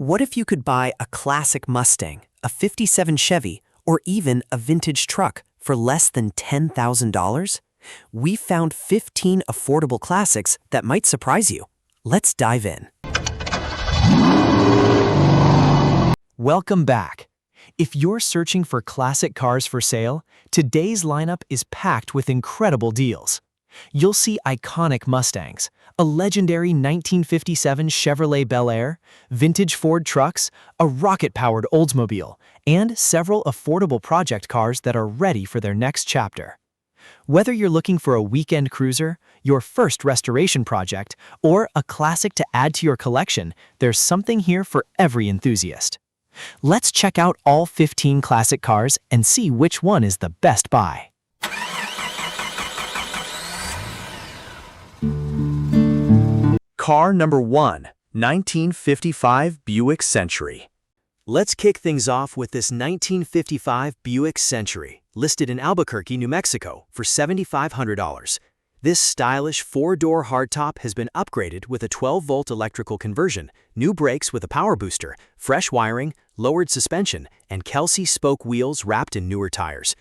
What if you could buy a classic Mustang, a '57 Chevy, or even a vintage truck for less than $10,000? We found 15 affordable classics that might surprise you. Let's dive in. Welcome back. If you're searching for classic cars for sale, today's lineup is packed with incredible deals. You'll see iconic Mustangs, a legendary 1957 Chevrolet Bel Air, vintage Ford trucks, a rocket-powered Oldsmobile, and several affordable project cars that are ready for their next chapter. Whether you're looking for a weekend cruiser, your first restoration project, or a classic to add to your collection, there's something here for every enthusiast. Let's check out all 15 classic cars and see which one is the best buy. Car number 1, 1955 Buick Century. Let's kick things off with this 1955 Buick Century, listed in Albuquerque, New Mexico, for $7,500. This stylish four-door hardtop has been upgraded with a 12-volt electrical conversion, new brakes with a power booster, fresh wiring, lowered suspension, and Kelsey spoke wheels wrapped in newer tires.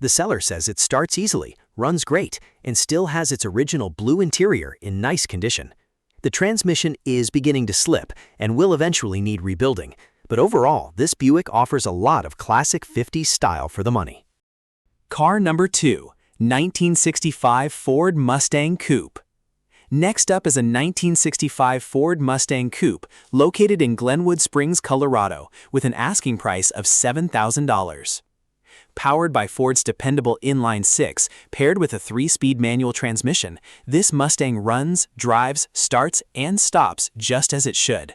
The seller says it starts easily, runs great, and still has its original blue interior in nice condition. The transmission is beginning to slip and will eventually need rebuilding, but overall, this Buick offers a lot of classic 50s style for the money. Car number 2, 1965 Ford Mustang Coupe. Next up is a 1965 Ford Mustang Coupe located in Glenwood Springs, Colorado, with an asking price of $7,000. Powered by Ford's dependable inline-6, paired with a 3-speed manual transmission, this Mustang runs, drives, starts, and stops just as it should.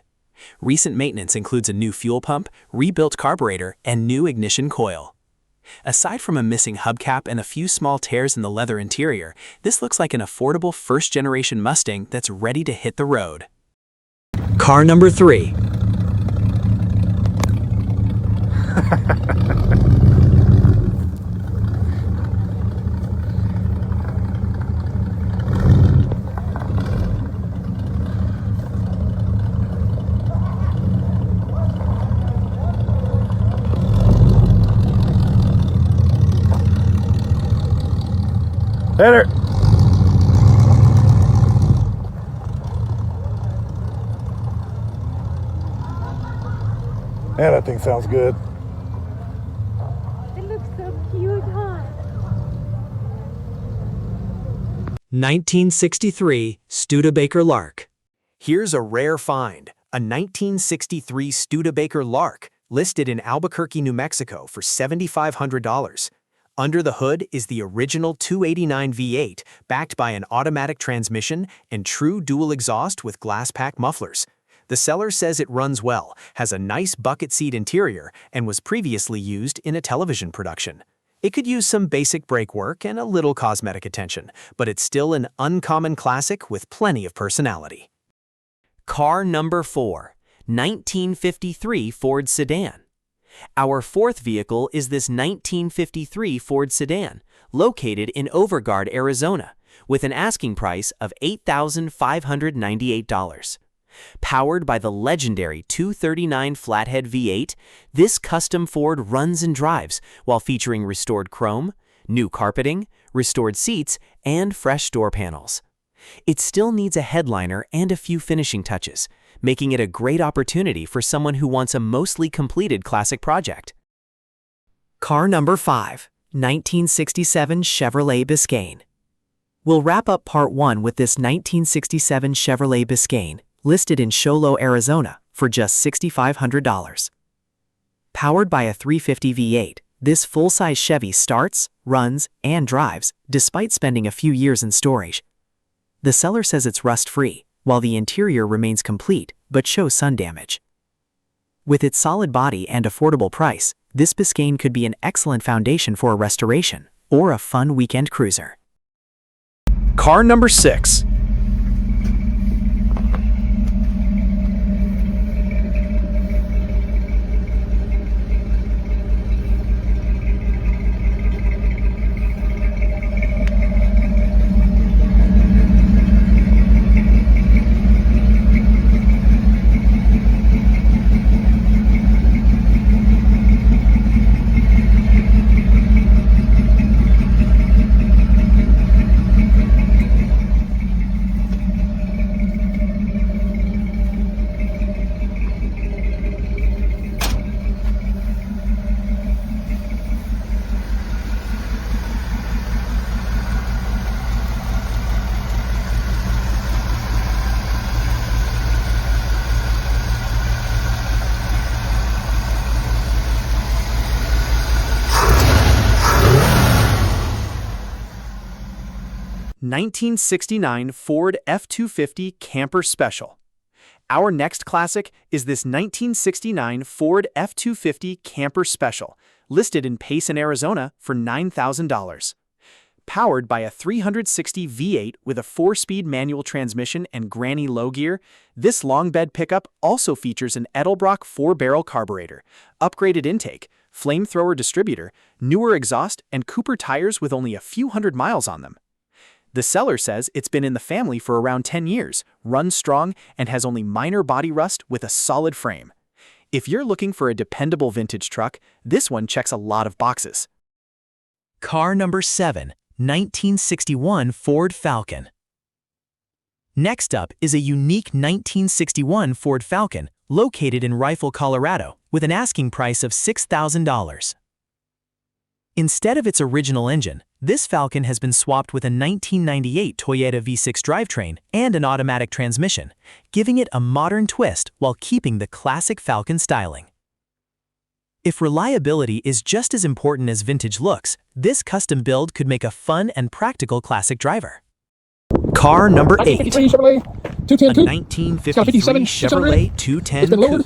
Recent maintenance includes a new fuel pump, rebuilt carburetor, and new ignition coil. Aside from a missing hubcap and a few small tears in the leather interior, this looks like an affordable first-generation Mustang that's ready to hit the road. Car number 3. Hit her. Yeah, that thing sounds good. It looks so cute, huh? 1963 Studebaker Lark. Here's a rare find, a 1963 Studebaker Lark, listed in Albuquerque, New Mexico for $7,500. Under the hood is the original 289 V8, backed by an automatic transmission and true dual exhaust with glass pack mufflers. The seller says it runs well, has a nice bucket seat interior, and was previously used in a television production. It could use some basic brake work and a little cosmetic attention, but it's still an uncommon classic with plenty of personality. Car number 4, 1953 Ford Sedan. Our fourth vehicle is this 1953 Ford sedan, located in Overgard, Arizona, with an asking price of $8,598. Powered by the legendary 239 flathead V8, this custom Ford runs and drives while featuring restored chrome, new carpeting, restored seats, and fresh door panels. It still needs a headliner and a few finishing touches, making it a great opportunity for someone who wants a mostly completed classic project. Car number 5, 1967 Chevrolet Biscayne. We'll wrap up part 1 with this 1967 Chevrolet Biscayne, listed in Sholo, Arizona, for just $6,500. Powered by a 350 V8, this full-size Chevy starts, runs, and drives, despite spending a few years in storage. The seller says it's rust-free, while the interior remains complete but shows sun damage. With its solid body and affordable price, this Biscayne could be an excellent foundation for a restoration or a fun weekend cruiser. Car number 6. 1969 Ford F-250 Camper Special. Our next classic is this 1969 Ford F-250 Camper Special, listed in Payson, Arizona for $9,000. Powered by a 360 V8 with a 4-speed manual transmission and granny low gear, this long bed pickup also features an Edelbrock 4-barrel carburetor, upgraded intake, flamethrower distributor, newer exhaust, and Cooper tires with only a few hundred miles on them. The seller says it's been in the family for around 10 years, runs strong, and has only minor body rust with a solid frame. If you're looking for a dependable vintage truck, this one checks a lot of boxes. Car number 7. 1961 Ford Falcon. Next up is a unique 1961 Ford Falcon located in Rifle, Colorado, with an asking price of $6,000. Instead of its original engine, this Falcon has been swapped with a 1998 Toyota V6 drivetrain and an automatic transmission, giving it a modern twist while keeping the classic Falcon styling. If reliability is just as important as vintage looks, this custom build could make a fun and practical classic driver. Car number 8. 1953 Chevrolet 210 Coupe.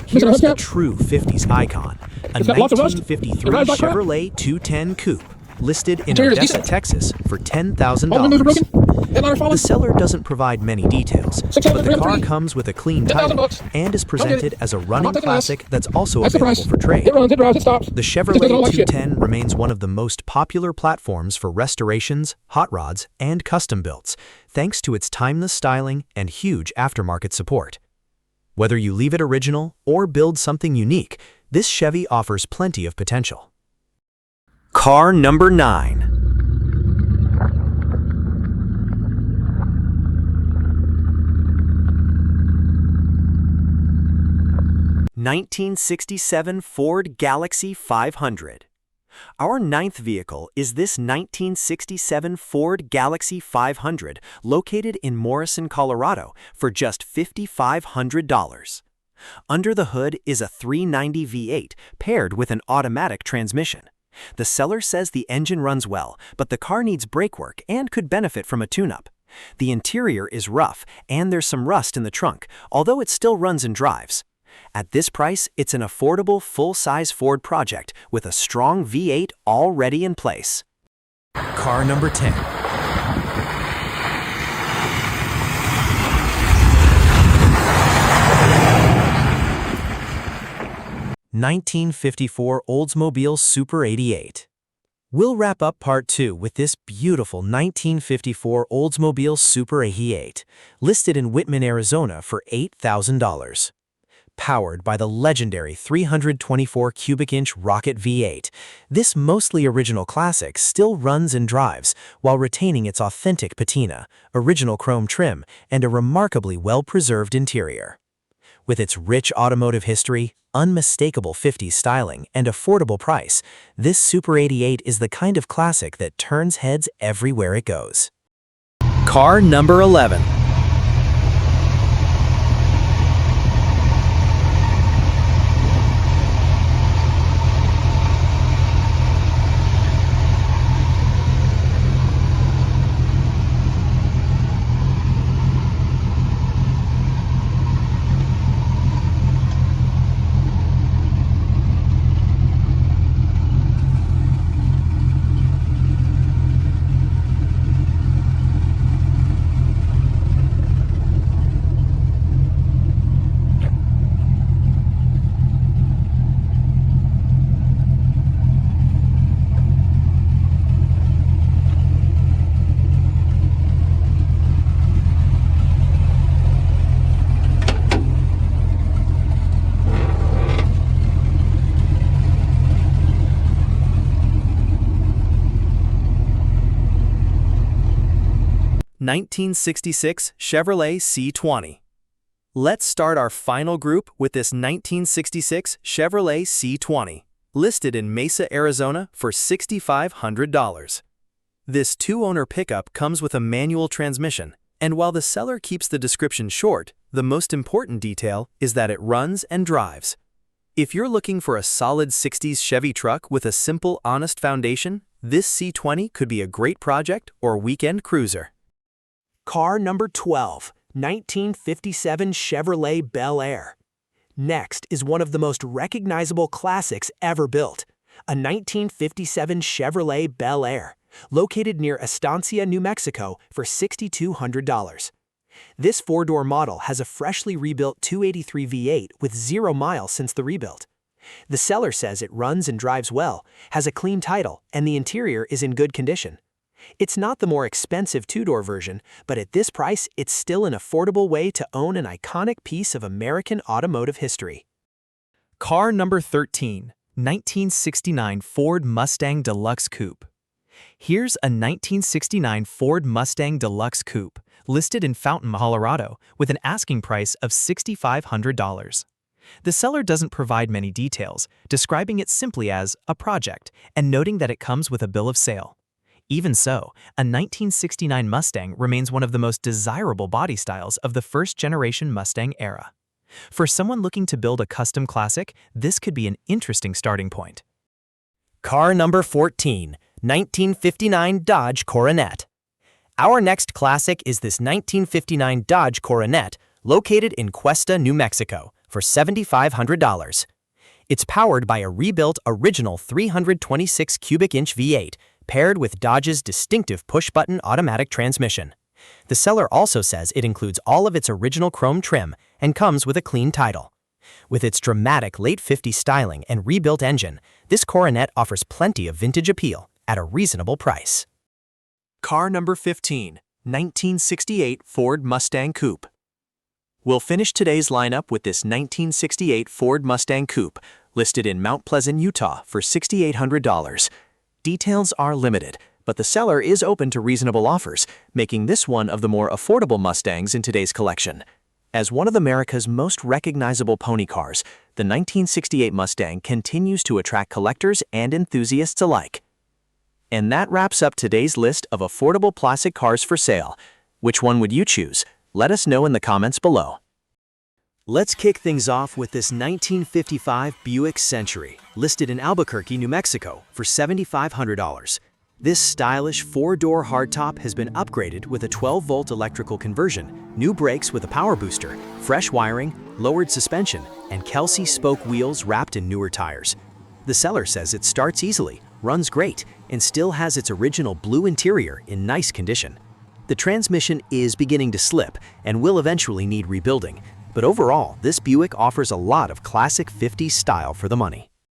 Here's a true 50s icon. A 1953 Chevrolet 210 Coupe, listed in Odessa, Texas for $10,000. The seller doesn't provide many details, but the car comes with a clean title and is presented as a running classic that's also available for trade. The Chevrolet 210 remains one of the most popular platforms for restorations, hot rods, and custom builds, thanks to its timeless styling and huge aftermarket support. Whether you leave it original or build something unique, this Chevy offers plenty of potential. Car number 9. 1967 Ford Galaxy 500. Our ninth vehicle is this 1967 Ford Galaxy 500 located in Morrison, Colorado for just $5,500. Under the hood is a 390 V8 paired with an automatic transmission. The seller says the engine runs well, but the car needs brake work and could benefit from a tune-up. The interior is rough and there's some rust in the trunk, although it still runs and drives. At this price, it's an affordable full-size Ford project with a strong V8 already in place. Car number 10. 1954 Oldsmobile Super 88. We'll wrap up part 2 with this beautiful 1954 Oldsmobile Super 88, listed in Whitman, Arizona for $8,000. Powered by the legendary 324 cubic inch rocket V8, this mostly original classic still runs and drives while retaining its authentic patina, original chrome trim, and a remarkably well-preserved interior. With its rich automotive history, unmistakable 50s styling, and affordable price, this Super 88 is the kind of classic that turns heads everywhere it goes. Car number 11. 1966 Chevrolet C20. Let's start our final group with this 1966 Chevrolet C20, listed in Mesa, Arizona for $6,500. This two-owner pickup comes with a manual transmission, and while the seller keeps the description short, the most important detail is that it runs and drives. If you're looking for a solid 60s Chevy truck with a simple, honest foundation, This C20 could be a great project or weekend cruiser. Car number 12, 1957 Chevrolet Bel Air. Next is one of the most recognizable classics ever built, a 1957 Chevrolet Bel Air, located near Estancia, New Mexico for $6,200. This four-door model has a freshly rebuilt 283 V8 with 0 miles since the rebuild. The seller says it runs and drives well, has a clean title, and the interior is in good condition. It's not the more expensive two-door version, but at this price, it's still an affordable way to own an iconic piece of American automotive history. Car number 13, 1969 Ford Mustang Deluxe Coupe. Here's a 1969 Ford Mustang Deluxe Coupe, listed in Fountain, Colorado, with an asking price of $6,500. The seller doesn't provide many details, describing it simply as a project and noting that it comes with a bill of sale. Even so, a 1969 Mustang remains one of the most desirable body styles of the first-generation Mustang era. For someone looking to build a custom classic, this could be an interesting starting point. Car number 14, 1959 Dodge Coronet. Our next classic is this 1959 Dodge Coronet, located in Cuesta, New Mexico, for $7,500. It's powered by a rebuilt original 326 cubic inch V8, paired with Dodge's distinctive push-button automatic transmission. The seller also says it includes all of its original chrome trim and comes with a clean title. With its dramatic late 50s styling and rebuilt engine, this Coronet offers plenty of vintage appeal at a reasonable price. Car number 15, 1968 Ford Mustang Coupe. We'll finish today's lineup with this 1968 Ford Mustang Coupe, listed in Mount Pleasant, Utah for $6,800. Details are limited, but the seller is open to reasonable offers, making this one of the more affordable Mustangs in today's collection. As one of America's most recognizable pony cars, the 1968 Mustang continues to attract collectors and enthusiasts alike. And that wraps up today's list of affordable classic cars for sale. Which one would you choose? Let us know in the comments below. Let's kick things off with this 1955 Buick Century, listed in Albuquerque, New Mexico for $7,500. This stylish four-door hardtop has been upgraded with a 12-volt electrical conversion, new brakes with a power booster, fresh wiring, lowered suspension, and Kelsey spoke wheels wrapped in newer tires. The seller says it starts easily, runs great, and still has its original blue interior in nice condition. The transmission is beginning to slip and will eventually need rebuilding, but overall, this Buick offers a lot of classic 50s style for the money.